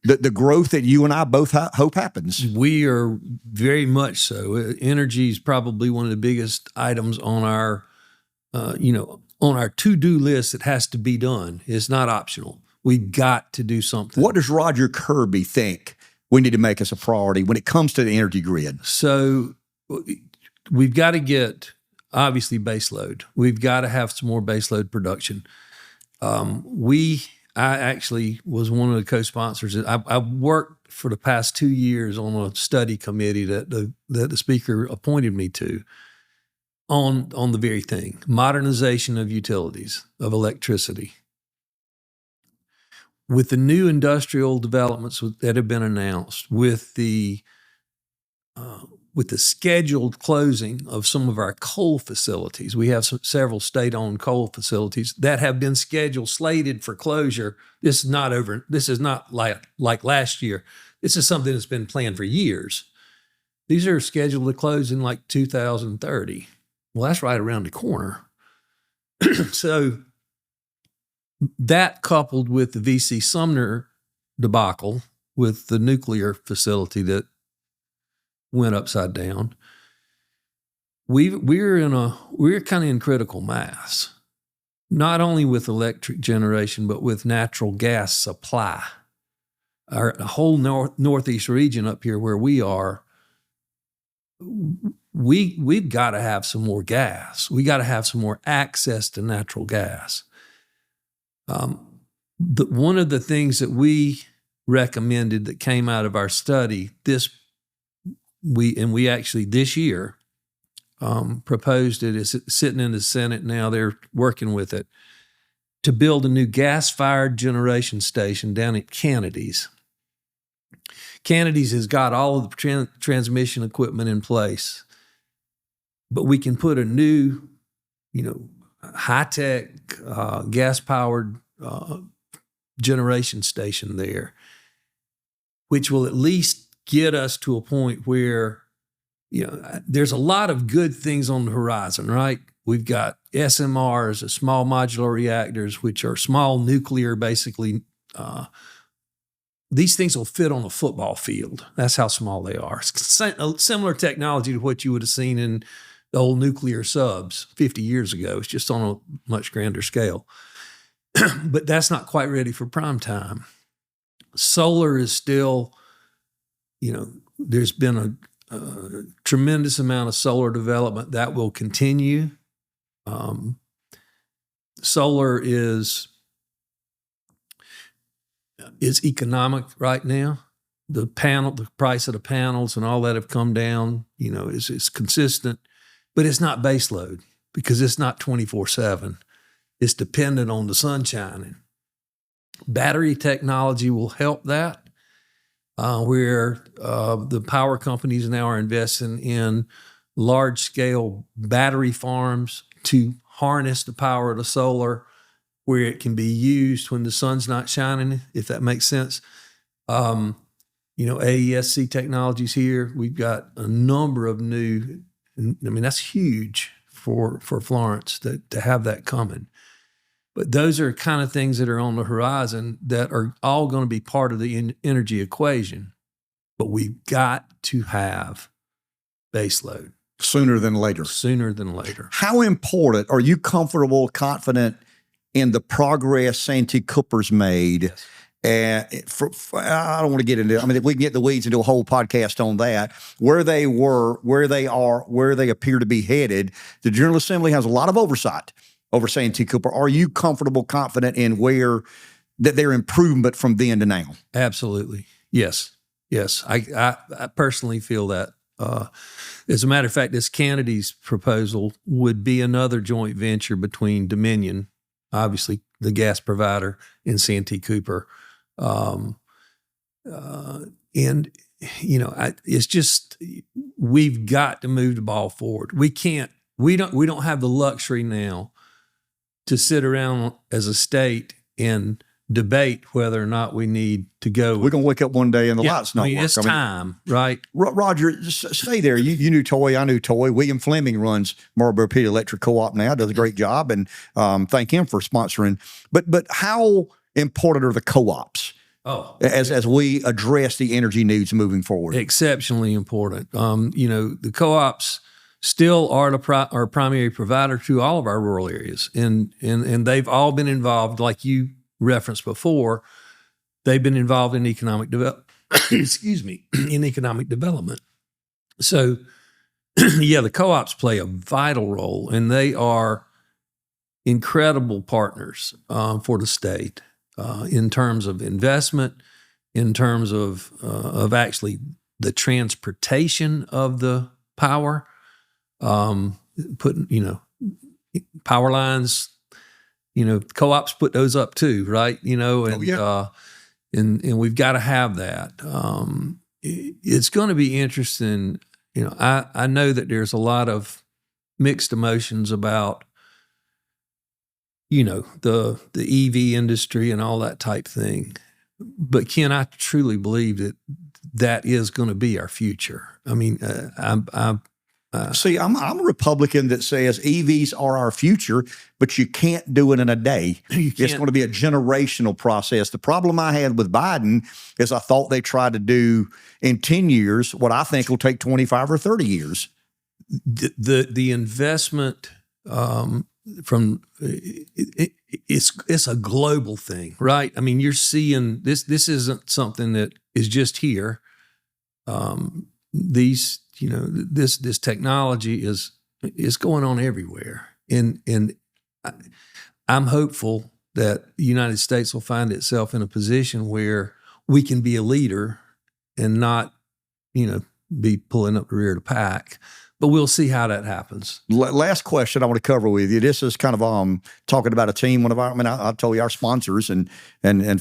the growth that you and I both hope happens? We are very much so. Energy is probably one of the biggest items on our, on our to-do list that has to be done. It's not optional. We've got to do something. What does Roger Kirby think we need to make as a priority when it comes to the energy grid? So we've got to get, obviously, baseload. We've got to have some more baseload production. I actually was one of the co-sponsors. I worked for the past 2 years on a study committee that the speaker appointed me to on the very thing, modernization of utilities, of electricity. With the new industrial developments that have been announced, with the scheduled closing of some of our coal facilities. We have several state-owned coal facilities that have been slated for closure. This is not over. This is not like last year. This is something that's been planned for years. These are scheduled to close in like 2030. Well, that's right around the corner. So that, coupled with the V.C. Sumner debacle with the nuclear facility that went upside down, we're kind of in critical mass, not only with electric generation, but with natural gas supply. Our whole northeast region up here where we are, we've got to have some more gas. We got to have some more access to natural gas. One of the things that we recommended that came out of our study, we actually this year proposed it. It's sitting in the Senate now. They're working with it to build a new gas-fired generation station down at Kennedy's. Kennedy's has got all of the transmission equipment in place, but we can put a new, high-tech gas-powered generation station there, which will at least get us to a point where, there's a lot of good things on the horizon, right? We've got SMRs, small modular reactors, which are small nuclear, basically. These things will fit on a football field. That's how small they are. It's similar technology to what you would have seen in the old nuclear subs 50 years ago. It's just on a much grander scale. But that's not quite ready for prime time. Solar is still, there's been a tremendous amount of solar development that will continue. Solar is economic right now. The price of the panels and all that have come down. It's consistent, but it's not base load because it's not 24/7. It's dependent on the sun shining. Battery technology will help that. Where the power companies now are investing in large-scale battery farms to harness the power of the solar, where it can be used when the sun's not shining, if that makes sense. AESC technologies here. We've got a number of new. That's huge for Florence to have that coming. But those are kind of things that are on the horizon that are all going to be part of the energy equation. But we've got to have baseload. Sooner than later. Sooner than later. How important, are you comfortable, confident in the progress Santee Cooper's made? Yes. I don't want to get into it. We can get the weeds and do a whole podcast on that. Where they were, where they are, where they appear to be headed. The General Assembly has a lot of oversight over Santee Cooper. Are you comfortable, confident in that their improvement from then to now? Absolutely. Yes. I personally feel that. As a matter of fact, this Kennedy's proposal would be another joint venture between Dominion, obviously the gas provider, and Santee Cooper. It's just, we've got to move the ball forward. We don't have the luxury now to sit around as a state and debate whether or not we need to go. We're going to wake up one day and the lights not work. It's time, right? Roger, just stay there. You knew Toy, I knew Toy. William Fleming runs MPD Electric Co-op now, does a great job, and thank him for sponsoring. But how important are the co-ops as we address the energy needs moving forward? Exceptionally important. The co-ops still are our primary provider to all of our rural areas, and they've all been involved, like you referenced before. They've been involved in economic development. In economic development. So, the co-ops play a vital role, and they are incredible partners for the state in terms of investment, in terms of actually the transportation of the power. Putting, power lines, co-ops put those up too, right? And we've got to have that. It's going to be interesting. I know that there's a lot of mixed emotions about, the EV industry and all that type thing. But Ken, I truly believe that is going to be our future. See, I'm a Republican that says EVs are our future, but you can't do it in a day. It's going to be a generational process. The problem I had with Biden is I thought they tried to do in 10 years what I think will take 25 or 30 years. The investment it's a global thing, right? You're seeing this. This isn't something that is just here. This technology is going on everywhere. And I'm hopeful that the United States will find itself in a position where we can be a leader and not, be pulling up the rear of the pack. But we'll see how that happens. Last question I want to cover with you. This is kind of talking about a team. One of our, I told you our sponsors and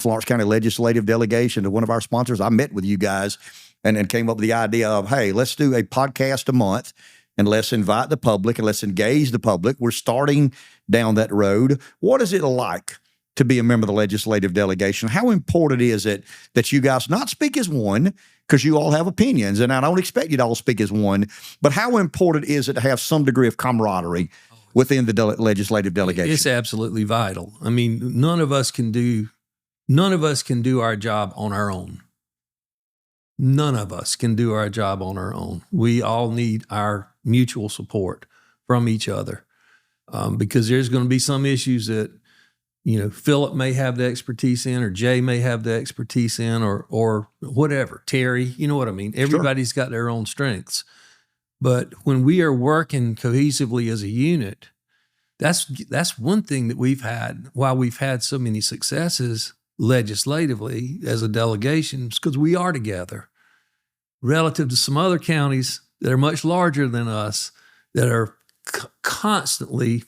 Florence County Legislative Delegation, one of our sponsors. I met with you guys and came up with the idea of, hey, let's do a podcast a month and let's invite the public and let's engage the public. We're starting down that road. What is it like to be a member of the legislative delegation? How important is it that you guys not speak as one, because you all have opinions, and I don't expect you to all speak as one, but how important is it to have some degree of camaraderie within the legislative delegation? It's absolutely vital. I mean, none of us can do our job on our own. None of us can do our job on our own. We all need our mutual support from each other, because there's going to be some issues that, Philip may have the expertise in, or Jay may have the expertise in, or whatever, Terry, you know what I mean? Everybody's got their own strengths. But when we are working cohesively as a unit, that's one thing that we've had, why we've had so many successes legislatively as a delegation, is because we are together relative to some other counties that are much larger than us, that are constantly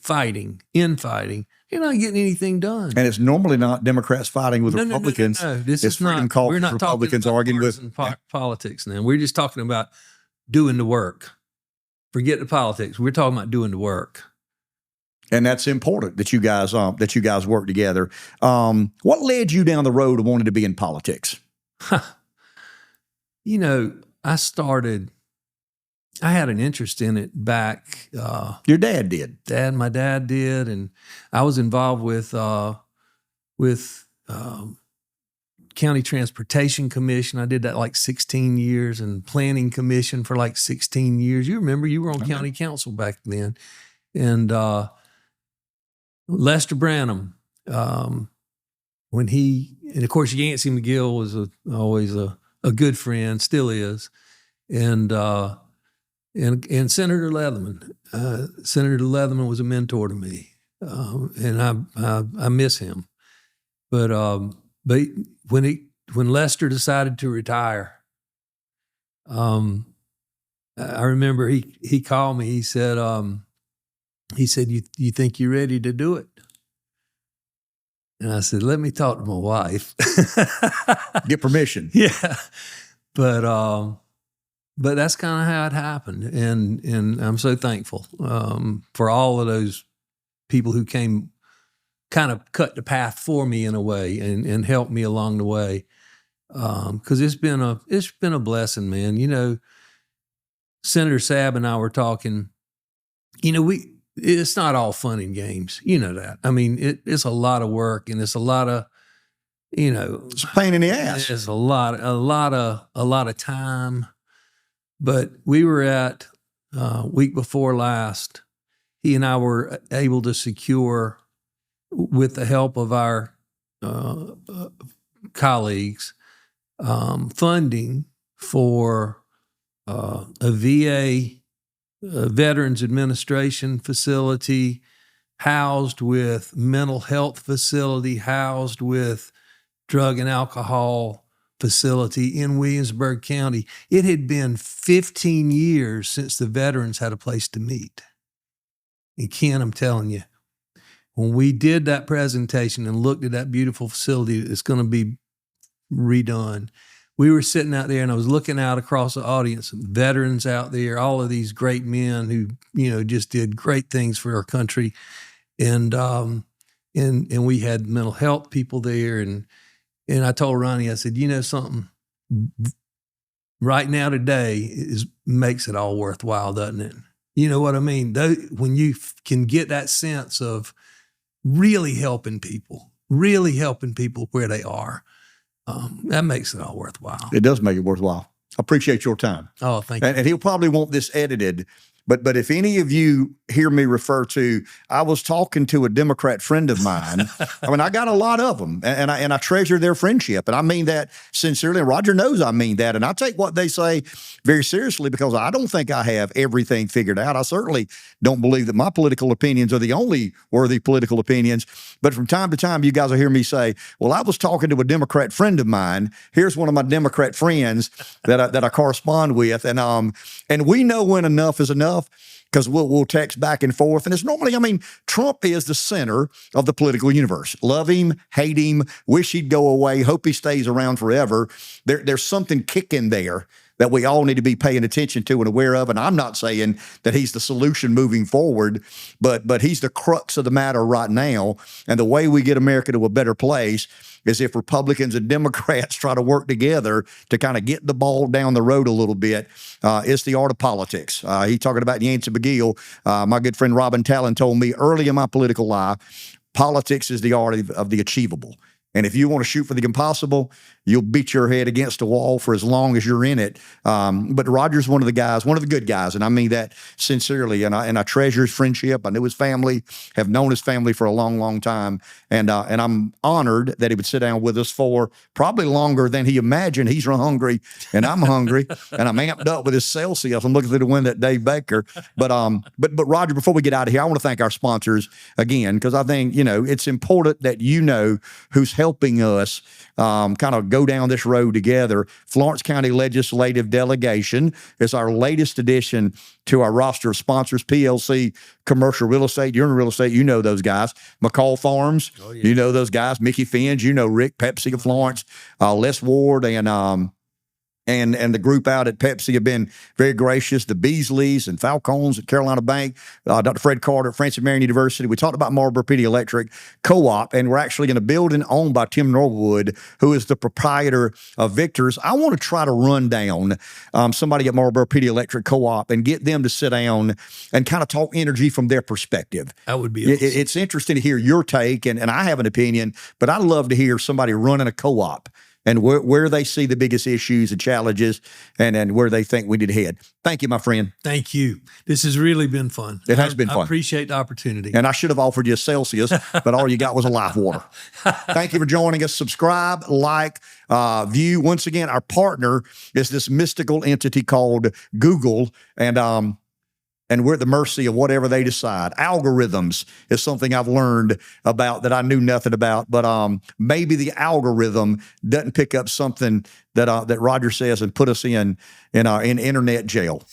infighting. You're not getting anything done. And it's normally not Democrats fighting with Republicans. No. This it's is not. We're not Republicans talking about arguing with politics now. We're just talking about doing the work. Forget the politics. We're talking about doing the work. And that's important that you guys work together. What led you down the road of wanting to be in politics? I had an interest in it back. Your dad did. My dad did, and I was involved with County Transportation Commission. I did that like 16 years, and Planning Commission for like 16 years. You remember, you were on county council back then, and Lester Branham, and of course Yancey McGill was always a good friend, still is, and Senator Leatherman. Senator Leatherman was a mentor to me, and I miss him. But when Lester decided to retire, I remember he called me. He said, "You think you're ready to do it?" And I said, "Let me talk to my wife." Get permission. Yeah, but that's kind of how it happened, and I'm so thankful for all of those people who came, kind of cut the path for me in a way, and helped me along the way, because it's been a blessing, man. Senator Sabb and I were talking. It's not all fun and games, that. I mean, it's a lot of work, and it's a lot of, it's a pain in the ass. It's a lot of time. But we were at week before last. He and I were able to secure, with the help of our colleagues, funding for a VA Veterans Administration facility, housed with mental health facility, housed with drug and alcohol facility in Williamsburg County. It had been 15 years since the veterans had a place to meet. And Ken, I'm telling you, when we did that presentation and looked at that beautiful facility that's going to be redone, we were sitting out there, and I was looking out across the audience, veterans out there, all of these great men who, just did great things for our country. And we had mental health people there. And I told Ronnie, I said, something, right now today makes it all worthwhile, doesn't it? You know what I mean? When you can get that sense of really helping people where they are, that makes it all worthwhile. It does make it worthwhile. I appreciate your time. Oh, thank you. And he'll probably want this edited. But if any of you hear me refer to, I was talking to a Democrat friend of mine. I mean, I got a lot of them, and I treasure their friendship, and I mean that sincerely. And Roger knows I mean that, and I take what they say very seriously, because I don't think I have everything figured out. I certainly don't believe that my political opinions are the only worthy political opinions. But from time to time, you guys will hear me say, "Well, I was talking to a Democrat friend of mine. Here's one of my Democrat friends that I correspond with," and we know when enough is enough, because we'll text back and forth. And it's normally, Trump is the center of the political universe. Love him, hate him, wish he'd go away, hope he stays around forever. There's something kicking there that we all need to be paying attention to and aware of. And I'm not saying that he's the solution moving forward, but he's the crux of the matter right now. And the way we get America to a better place is if Republicans and Democrats try to work together to kind of get the ball down the road a little bit. It's the art of politics. He talking about Yancey McGill. My good friend Robin Talon told me early in my political life, politics is the art of the achievable. And if you want to shoot for the impossible, you'll beat your head against a wall for as long as you're in it. But Roger's one of the guys, one of the good guys, and I mean that sincerely. And I treasure his friendship. I knew his family, have known his family for a long, long time. And I'm honored that he would sit down with us for probably longer than he imagined. He's hungry, and I'm hungry, and I'm amped up with his Celsius. I'm looking through the window at Dave Baker. But Roger, before we get out of here, I want to thank our sponsors again, because I think, it's important that who's helping us kind of go down this road together. Florence County Legislative Delegation is our latest addition to our roster of sponsors. PLC Commercial Real Estate. You're in real estate. You know those guys. McCall Farms. Oh, yeah. You know those guys. Micky Finn's. You know Rick. Pepsi of Florence. Les Ward and the group out at Pepsi have been very gracious. The Beasleys and Falcons at Carolina Bank, Dr. Fred Carter at Francis Marion University. We talked about MPD Electric Co-op, and we're actually in a building owned by Tim Norwood, who is the proprietor of Victor's. I want to try to run down somebody at MPD Electric Co-op and get them to sit down and kind of talk energy from their perspective. That would be awesome. It's interesting to hear your take, and I have an opinion, but I'd love to hear somebody running a co-op and where they see the biggest issues and challenges and where they think we need to head. Thank you, my friend. Thank you. This has really been fun. It has been fun. I appreciate the opportunity. And I should have offered you a Celsius, but all you got was a life water. Thank you for joining us. Subscribe, like, view. Once again, our partner is this mystical entity called Google, and we're at the mercy of whatever they decide. Algorithms is something I've learned about that I knew nothing about, but maybe the algorithm doesn't pick up something that Roger says and put us in internet jail.